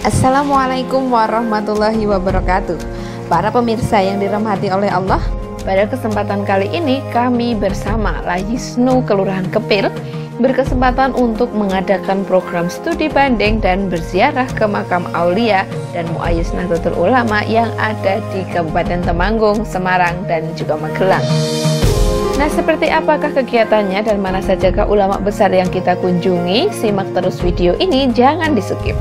Assalamualaikum warahmatullahi wabarakatuh. Para pemirsa yang dirahmati oleh Allah, pada kesempatan kali ini kami bersama Layisnu Kelurahan Kepil berkesempatan untuk mengadakan program studi banding dan berziarah ke makam Aulia dan Mu'ayyis Nahdlatul Ulama yang ada di Kabupaten Temanggung, Semarang, dan juga Magelang. Nah, seperti apakah kegiatannya dan mana sajakah ulama besar yang kita kunjungi? Simak terus video ini, jangan di-skip.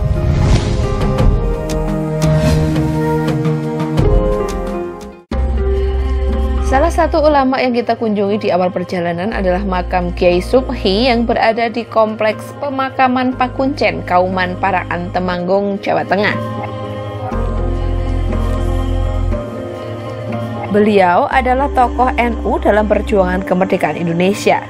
Salah satu ulama yang kita kunjungi di awal perjalanan adalah makam Kiai Subhi yang berada di Kompleks Pemakaman Pakuncen, Kauman Parakan, Temanggung, Jawa Tengah. Beliau adalah tokoh NU dalam perjuangan kemerdekaan Indonesia.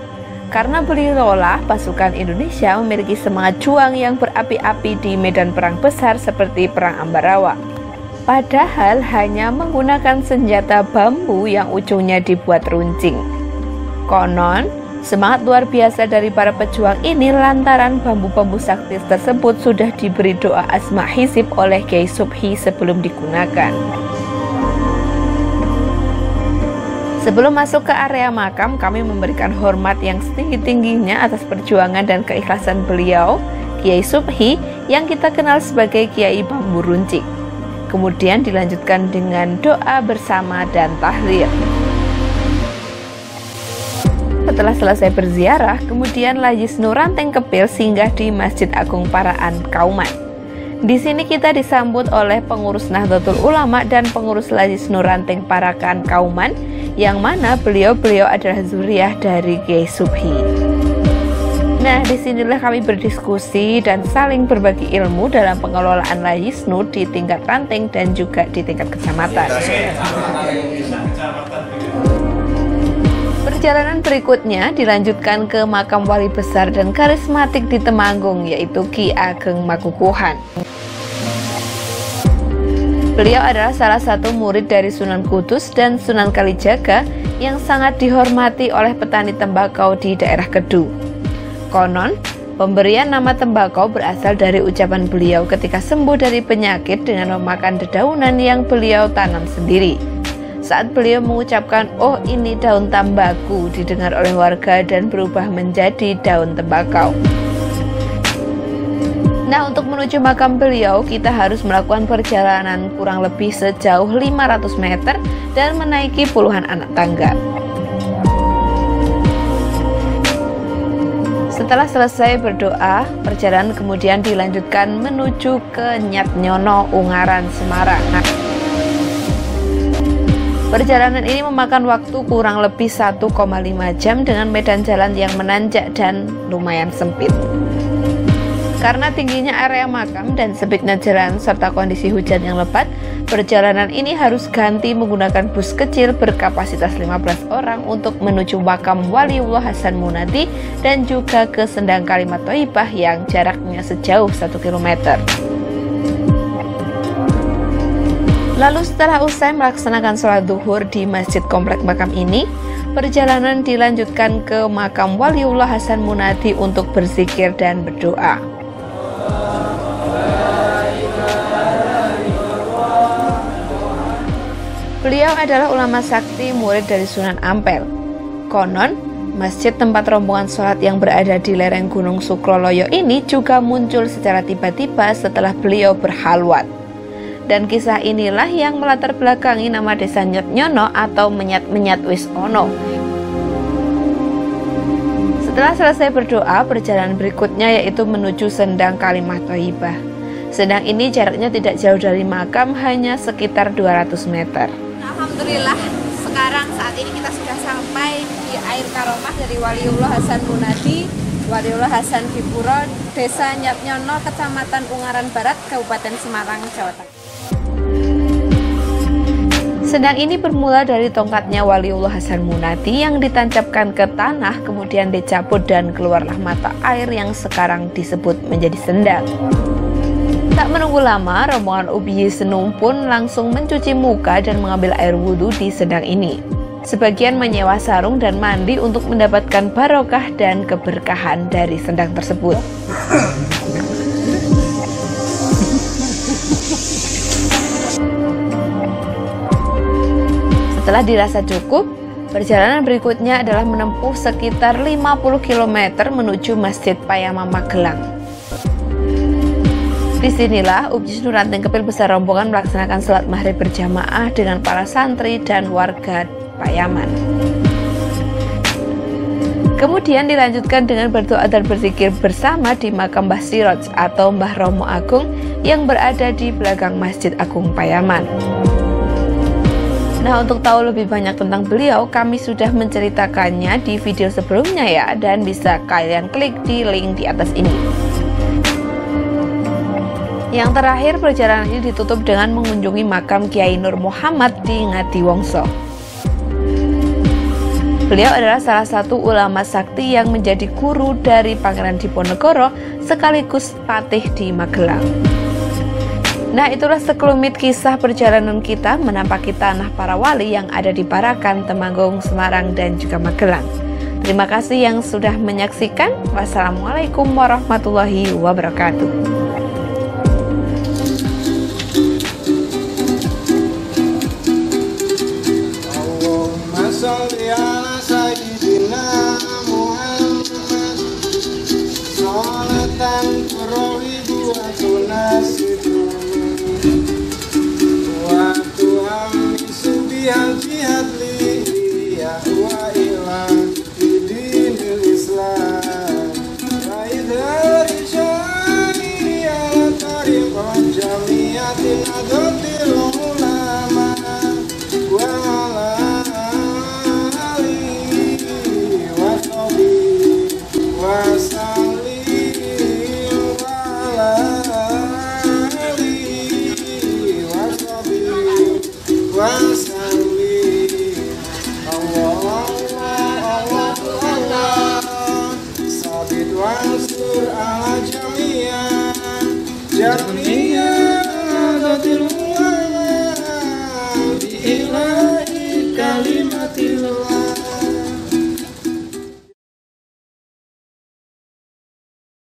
Karena beliaulah pasukan Indonesia memiliki semangat juang yang berapi-api di medan perang besar seperti Perang Ambarawa. Padahal hanya menggunakan senjata bambu yang ujungnya dibuat runcing. Konon, semangat luar biasa dari para pejuang ini lantaran bambu-bambu sakti tersebut sudah diberi doa asma hizib oleh Kiai Subhi sebelum digunakan. Sebelum masuk ke area makam, kami memberikan hormat yang setinggi-tingginya atas perjuangan dan keikhlasan beliau, Kiai Subhi, yang kita kenal sebagai Kiai Bambu Runcing. Kemudian dilanjutkan dengan doa bersama dan tahlil. Setelah selesai berziarah, kemudian Layisnu Ranteng Kepil singgah di Masjid Agung Parakan, Kauman. Di sini kita disambut oleh pengurus Nahdlatul Ulama dan pengurus Layisnu Ranteng Parakan, Kauman, yang mana beliau-beliau adalah zuriyah dari Kiai Subhi. Nah, disinilah kami berdiskusi dan saling berbagi ilmu dalam pengelolaan Layisnu di tingkat ranting dan juga di tingkat kecamatan. Perjalanan berikutnya dilanjutkan ke makam wali besar dan karismatik di Temanggung, yaitu Ki Ageng Makukuhan. Beliau adalah salah satu murid dari Sunan Kudus dan Sunan Kalijaga yang sangat dihormati oleh petani tembakau di daerah Kedu. Konon, pemberian nama tembakau berasal dari ucapan beliau ketika sembuh dari penyakit dengan memakan dedaunan yang beliau tanam sendiri. Saat beliau mengucapkan, "Oh, ini daun tambaku," didengar oleh warga dan berubah menjadi daun tembakau. Nah, untuk menuju makam beliau, kita harus melakukan perjalanan kurang lebih sejauh 500 meter dan menaiki puluhan anak tangga. Setelah selesai berdoa, perjalanan kemudian dilanjutkan menuju ke Nyat Nyono, Ungaran, Semarang. Perjalanan ini memakan waktu kurang lebih 1,5 jam dengan medan jalan yang menanjak dan lumayan sempit. Karena tingginya area makam dan sempitnya jalan serta kondisi hujan yang lebat, perjalanan ini harus ganti menggunakan bus kecil berkapasitas 15 orang untuk menuju makam Waliullah Hasan Munati dan juga ke Sendang Kalimat Thayyibah yang jaraknya sejauh 1 km. Lalu setelah usai melaksanakan sholat zuhur di masjid komplek makam ini, perjalanan dilanjutkan ke makam Waliullah Hasan Munati untuk berzikir dan berdoa. Beliau adalah ulama sakti murid dari Sunan Ampel. Konon, masjid tempat rombongan sholat yang berada di lereng Gunung Sukroloyo ini juga muncul secara tiba-tiba setelah beliau berhalwat. Dan kisah inilah yang melatar belakangi nama desa Nyat Nyono atau Menyat-Menyat Wis Ono. Setelah selesai berdoa, perjalanan berikutnya yaitu menuju Sendang Kalimat Thayyibah. Sendang ini jaraknya tidak jauh dari makam, hanya sekitar 200 meter. Alhamdulillah, sekarang saat ini kita sudah sampai di air karomah dari Waliullah Hasan Munati, Waliullah Hasan Dipuro, Desa Nyat Nyono, Kecamatan Ungaran Barat, Kabupaten Semarang, Jawa Tengah. Sendang ini bermula dari tongkatnya Waliullah Hasan Munati yang ditancapkan ke tanah, kemudian dicabut dan keluarlah mata air yang sekarang disebut menjadi sendang. Tak menunggu lama, rombongan Ubi Senum pun langsung mencuci muka dan mengambil air wudhu di sendang ini. Sebagian menyewa sarung dan mandi untuk mendapatkan barokah dan keberkahan dari sendang tersebut. Setelah dirasa cukup, perjalanan berikutnya adalah menempuh sekitar 50 km menuju Masjid Payaman Magelang. Disinilah Ubjis Nuranting Kepil beserta rombongan melaksanakan sholat maghrib berjamaah dengan para santri dan warga Payaman. Kemudian dilanjutkan dengan berdoa dan berzikir bersama di makam Mbah Siroj atau Mbah Romo Agung yang berada di belakang Masjid Agung Payaman. Nah, untuk tahu lebih banyak tentang beliau, kami sudah menceritakannya di video sebelumnya ya, dan bisa kalian klik di link di atas ini. Yang terakhir, perjalanan ini ditutup dengan mengunjungi makam Kiai Nur Muhammad di Ngadiwongso. Beliau adalah salah satu ulama sakti yang menjadi guru dari Pangeran Diponegoro sekaligus patih di Magelang. Nah, itulah sekelumit kisah perjalanan kita menampaki tanah para wali yang ada di Parakan, Temanggung, Semarang, dan juga Magelang. Terima kasih yang sudah menyaksikan. Wassalamualaikum warahmatullahi wabarakatuh. Jernih